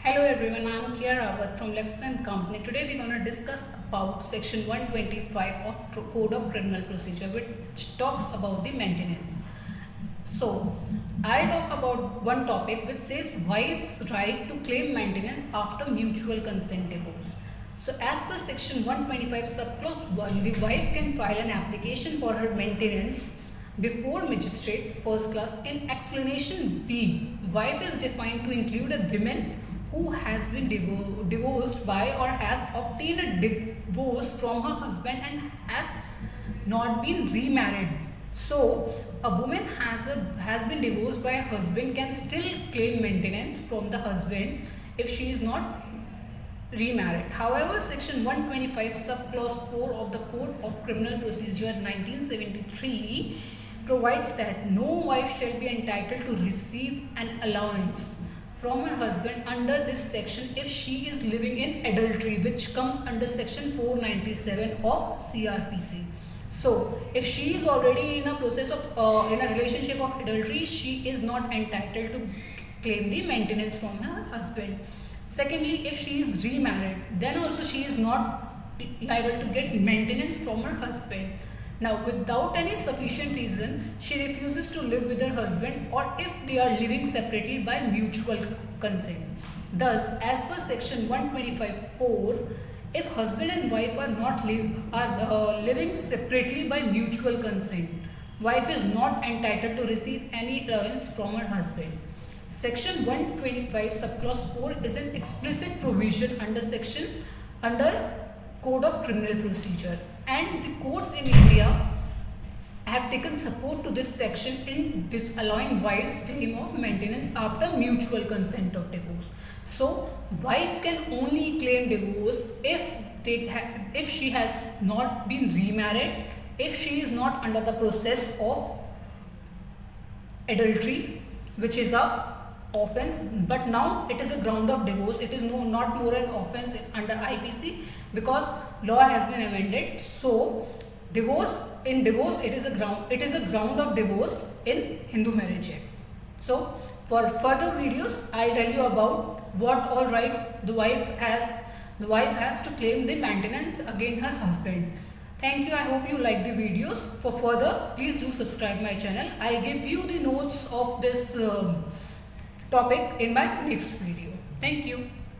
Hello everyone, I am Kiara from LEXIS and Company. Today we are going to discuss about section 125 of Code of Criminal Procedure, which talks about the maintenance. So I'll talk about one topic which says wife's right to claim maintenance after mutual consent divorce. So as per section 125 subclause 1, the wife can file an application for her maintenance before magistrate first class. In explanation B, wife is defined to include a woman who has been divorced by or has obtained a divorce from her husband and has not been remarried. So a woman has been divorced by her husband can still claim maintenance from the husband if she is not remarried. However, section 125 subclause 4 of the Code of Criminal Procedure 1973 provides that no wife shall be entitled to receive an allowance from her husband under this section if she is living in adultery, which comes under section 497 of CrPC. So if she is already in a process of in a relationship of adultery, she is not entitled to claim the maintenance from her husband. Secondly, if she is remarried, then also she is not liable to get maintenance from her husband. Now, without any sufficient reason, she refuses to live with her husband, or if they are living separately by mutual consent. Thus, as per section 125(4), if husband and wife are not living separately by mutual consent, wife is not entitled to receive any allowance from her husband. Section 125 subclause 4 is an explicit provision under Code of Criminal Procedure, and the courts in India have taken support to this section in disallowing wife's claim of maintenance after mutual consent of divorce. So wife can only claim divorce if she has not been remarried, if she is not under the process of adultery, which is a offense, but now it is a ground of divorce. It is not more an offense under IPC because law has been amended. So divorce it is a ground of divorce in Hindu Marriage Act. So for further videos, I'll tell you about what all rights the wife has to claim the maintenance against her husband. Thank you. I hope you like the videos. For further, please do subscribe my channel. I'll give you the notes of this topic in my next video. Thank you.